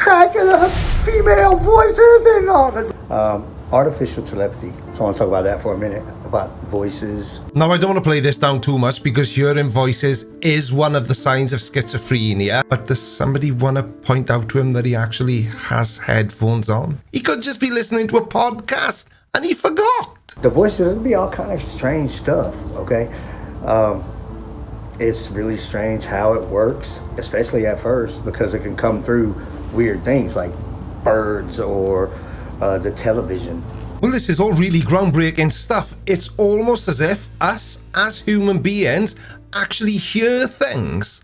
cracking up female voices and all that. Artificial telepathy. So I want to talk about that for a minute, about voices. Now, I don't want to play this down too much because hearing voices is one of the signs of schizophrenia, but does somebody want to point out to him that he actually has headphones on? He could just be listening to a podcast and he forgot. The voices would be all kind of strange stuff, okay? It's really strange how it works, especially at first, because it can come through weird things like birds or the television. Well, this is all really groundbreaking stuff. It's almost as if us, as human beings, actually hear things.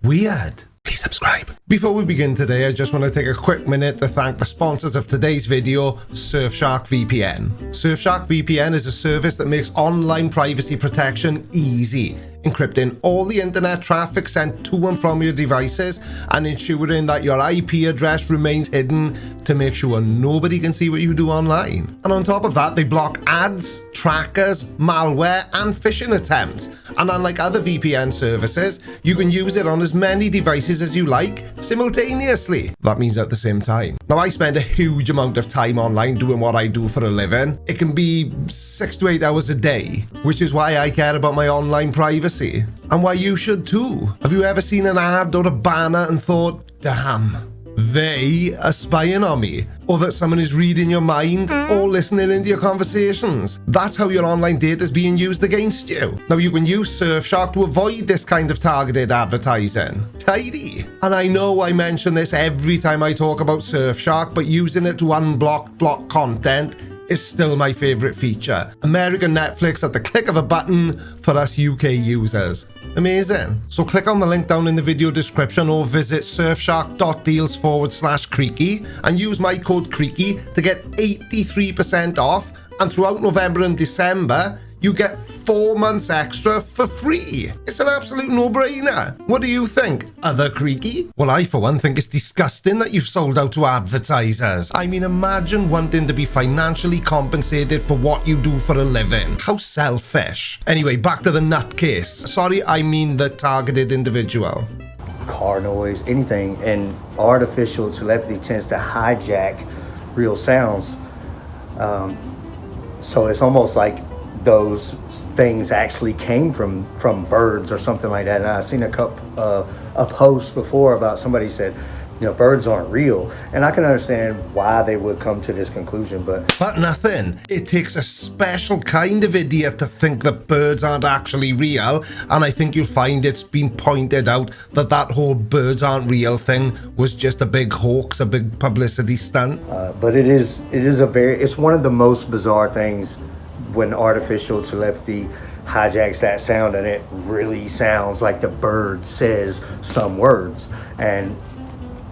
Weird. Please subscribe. Before we begin today, I just want to take a quick minute to thank the sponsors of today's video, Surfshark VPN. Surfshark VPN is a service that makes online privacy protection easy, encrypting all the internet traffic sent to and from your devices and ensuring that your IP address remains hidden to make sure nobody can see what you do online. And on top of that, they block ads, trackers, malware, and phishing attempts. And unlike other VPN services, you can use it on as many devices as you like simultaneously. That means at the same time. Now, I spend a huge amount of time online doing what I do for a living. It can be 6 to 8 hours a day, which is why I care about my online privacy. And why you should too. Have you ever seen an ad or a banner and thought, damn, they are spying on me? Or that someone is reading your mind or listening into your conversations? That's how your online data is being used against you. Now, you can use Surfshark to avoid this kind of targeted advertising. Tidy. And I know I mention this every time I talk about Surfshark, but using it to unblock block content is still my favorite feature. American Netflix at the click of a button for us UK users. Amazing. So click on the link down in the video description or visit surfshark.deals/Creaky and use my code Creaky to get 83% off, and throughout November and December you get 4 months extra for free. It's an absolute no-brainer. What do you think, other Creaky? Well, I for one think it's disgusting that you've sold out to advertisers. I mean, imagine wanting to be financially compensated for what you do for a living. How selfish. Anyway, back to the nutcase. Sorry, I mean the targeted individual. Car noise, anything, and artificial telepathy tends to hijack real sounds. So it's almost like those things actually came from birds or something like that. And I've seen a post before about somebody said, you know, birds aren't real. And I can understand why they would come to this conclusion, but nothing. It takes a special kind of idiot to think that birds aren't actually real. And I think you'll find it's been pointed out that that whole birds aren't real thing was just a big hoax, a big publicity stunt. But it's one of the most bizarre things when artificial telepathy hijacks that sound, and it really sounds like the bird says some words. And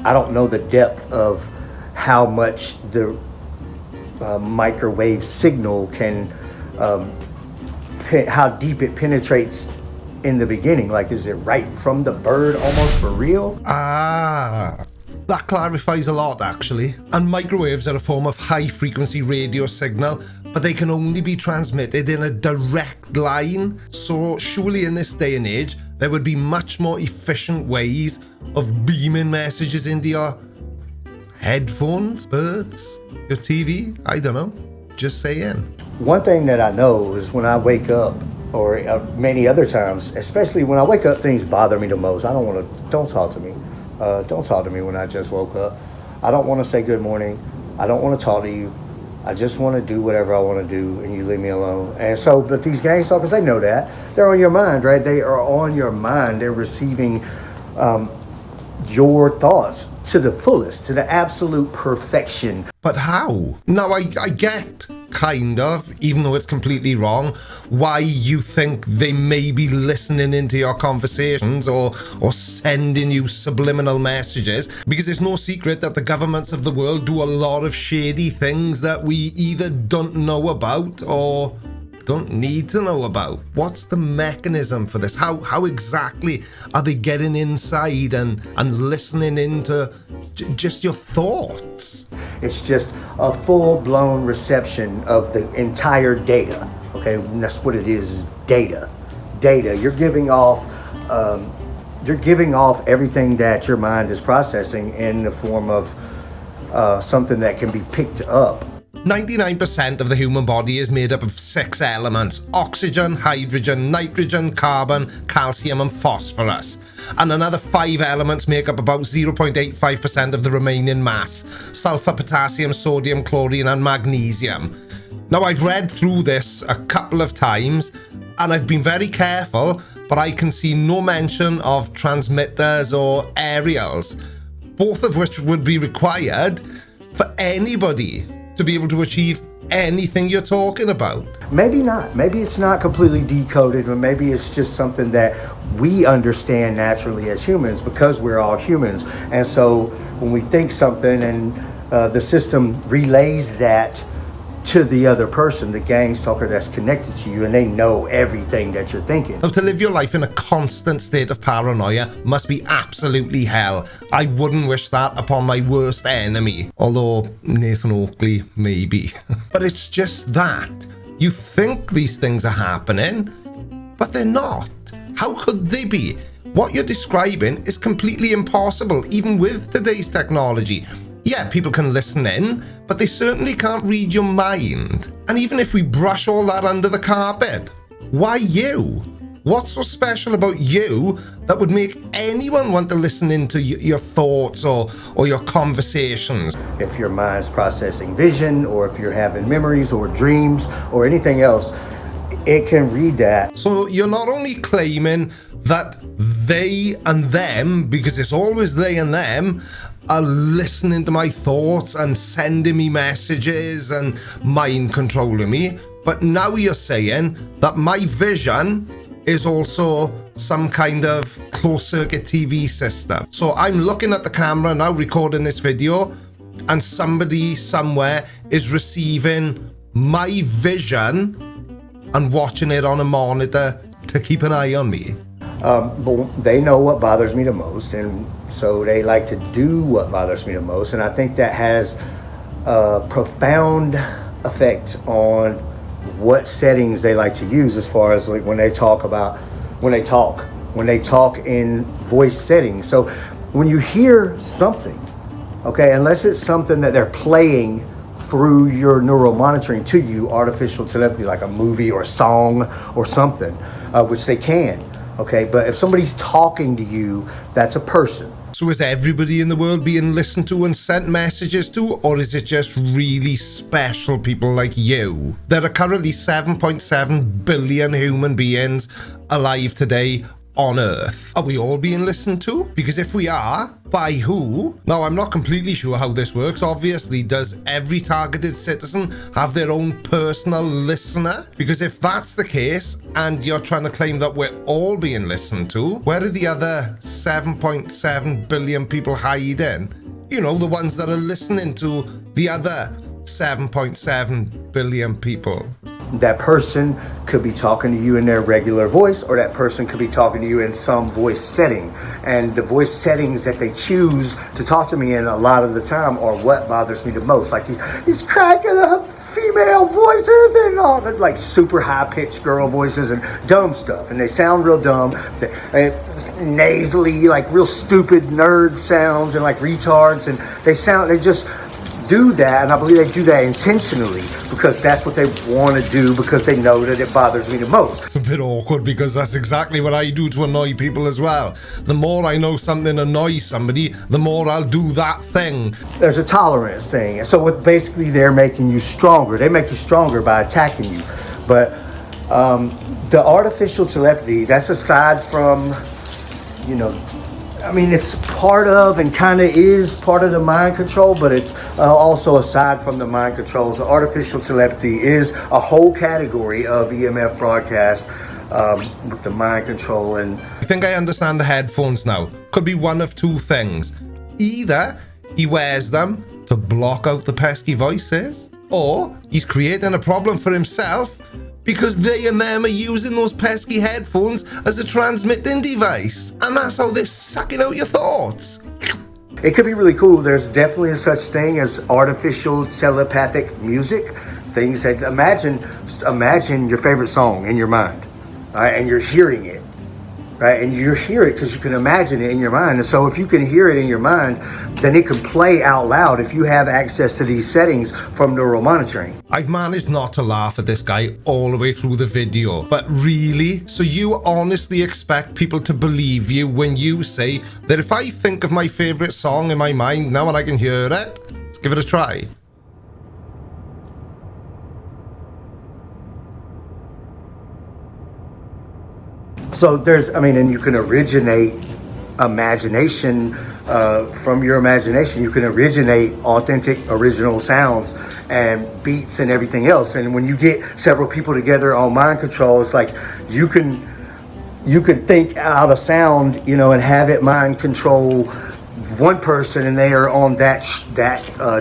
I don't know the depth of how much the microwave signal can, how deep it penetrates in the beginning. Like, is it right from the bird almost for real? That clarifies a lot, actually. And microwaves are a form of high-frequency radio signal, but they can only be transmitted in a direct line. So surely in this day and age, there would be much more efficient ways of beaming messages into your headphones, birds, your TV. I don't know. Just saying. One thing that I know is when I wake up, or many other times, especially when I wake up, things bother me the most. Don't talk to me. Don't talk to me when I just woke up. I don't want to say good morning. I don't want to talk to you. I just want to do whatever I want to do, and you leave me alone. And so, but these gang stalkers, they know that. They're on your mind, right? They are on your mind. They're receiving your thoughts to the fullest, to the absolute perfection. But how? Now, I get, kind of, even though it's completely wrong, why you think they may be listening into your conversations or sending you subliminal messages, because it's no secret that the governments of the world do a lot of shady things that we either don't know about or don't need to know about. What's the mechanism for this? How exactly are they getting inside and listening into just your thoughts? It's just a full-blown reception of the entire data. Okay, and that's what it is data. You're giving off you're giving off everything that your mind is processing in the form of something that can be picked up. 99% of the human body is made up of 6 elements: oxygen, hydrogen, nitrogen, carbon, calcium and phosphorus. And another 5 elements make up about 0.85% of the remaining mass: sulfur, potassium, sodium, chlorine and magnesium. Now, I've read through this a couple of times and I've been very careful, but I can see no mention of transmitters or aerials, both of which would be required for anybody to be able to achieve anything you're talking about. Maybe not. Maybe it's not completely decoded, or maybe it's just something that we understand naturally as humans because we're all humans. And so when we think something and the system relays that to the other person, the gang stalker that's connected to you, and they know everything that you're thinking. Now, to live your life in a constant state of paranoia must be absolutely hell. I wouldn't wish that upon my worst enemy. Although Nathan Oakley, maybe. But it's just that. You think these things are happening, but they're not. How could they be? What you're describing is completely impossible, even with today's technology. Yeah, people can listen in, but they certainly can't read your mind. And even if we brush all that under the carpet, why you? What's so special about you that would make anyone want to listen into your thoughts or your conversations? If your mind's processing vision, or if you're having memories or dreams or anything else, it can read that. So you're not only claiming that they and them, because it's always they and them, are listening to my thoughts and sending me messages and mind controlling me, but now you're saying that my vision is also some kind of closed circuit TV system. So I'm looking at the camera now, recording this video, and somebody somewhere is receiving my vision and watching it on a monitor to keep an eye on me. But they know what bothers me the most, and so they like to do what bothers me the most. And I think that has a profound effect on what settings they like to use, as far as like when they talk in voice settings. So when you hear something, okay, unless it's something that they're playing through your neural monitoring to you, artificial telepathy, like a movie or a song or something, which they can. Okay, but if somebody's talking to you, that's a person. So is everybody in the world being listened to and sent messages to, or is it just really special people like you? There are currently 7.7 billion human beings alive today on Earth. Are we all being listened to? Because if we are, by who? Now, I'm not completely sure how this works. Obviously, does every targeted citizen have their own personal listener? Because if that's the case, and you're trying to claim that we're all being listened to, where are the other 7.7 billion people hiding? You know, the ones that are listening to the other 7.7 billion people. That person could be talking to you in their regular voice, or that person could be talking to you in some voice setting. And the voice settings that they choose to talk to me in a lot of the time are what bothers me the most. Like he's cracking up female voices and all that, like super high-pitched girl voices and dumb stuff. And they sound real dumb, nasally, like real stupid nerd sounds and like retards. And they just do that, and I believe they do that intentionally because that's what they want to do, because they know that it bothers me the most. It's a bit awkward because that's exactly what I do to annoy people as well. The more I know something annoys somebody, the more I'll do that thing. There's a tolerance thing, and so what basically they're making you stronger. They make you stronger by attacking you. But the artificial telepathy, that's aside from, you know, I mean, it's part of and kind of is part of the mind control, but it's also aside from the mind controls. The artificial telepathy is a whole category of EMF broadcast with the mind control. And I think I understand the headphones now. Could be one of two things. Either he wears them to block out the pesky voices, or he's creating a problem for himself because they and them are using those pesky headphones as a transmitting device. And that's how they're sucking out your thoughts. it could be really cool. There's definitely such thing as artificial telepathic music. Things that imagine your favorite song in your mind, all right, and you're hearing it. right? And you hear it because you can imagine it in your mind. And so if you can hear it in your mind, then it can play out loud if you have access to these settings from neural monitoring. I've managed not to laugh at this guy all the way through the video, but really? So you honestly expect people to believe you when you say that if I think of my favorite song in my mind now and I can hear it, let's give it a try. So and you can originate imagination from your imagination. You can originate authentic, original sounds and beats and everything else. And when you get several people together on mind control, it's like you can think out a sound, and have it mind control one person, and they are on that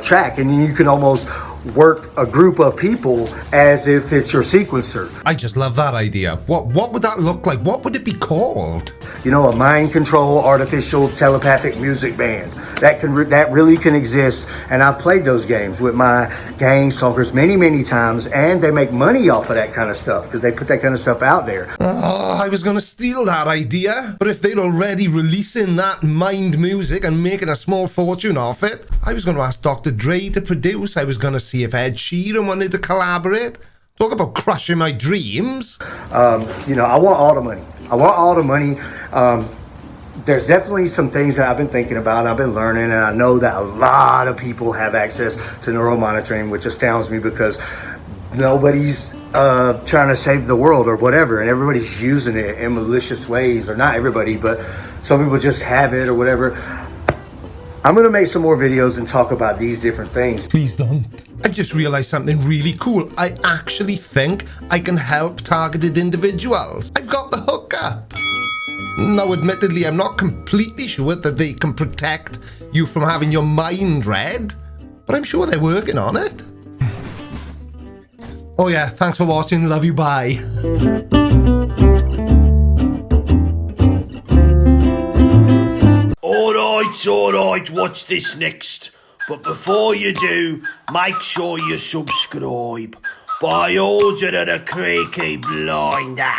track, and you can almost work a group of people as if it's your sequencer. I just love that idea. What would that look like? What would it be called? A mind control artificial telepathic music band that really can exist. And I've played those games with my gang stalkers many times, and they make money off of that kind of stuff because they put that kind of stuff out there. Oh, I was gonna steal that idea, but if they're already releasing that mind music and making a small fortune off it, I was gonna ask Dr. Dre to produce. I was gonna see if Ed Sheeran wanted to collaborate. Talk about crushing my dreams. I want all the money. There's definitely some things that I've been thinking about, I've been learning, and I know that a lot of people have access to neural monitoring, which astounds me because nobody's trying to save the world or whatever, and everybody's using it in malicious ways, or not everybody, but some people just have it or whatever. I'm going to make some more videos and talk about these different things. Please don't. I've just realized something really cool. I actually think I can help targeted individuals. I've got the hookup. Now, admittedly, I'm not completely sure that they can protect you from having your mind read, but I'm sure they're working on it. Oh yeah, thanks for watching. Love you. Bye. Alright, watch this next. But before you do, make sure you subscribe by order of the Creaky Blinder.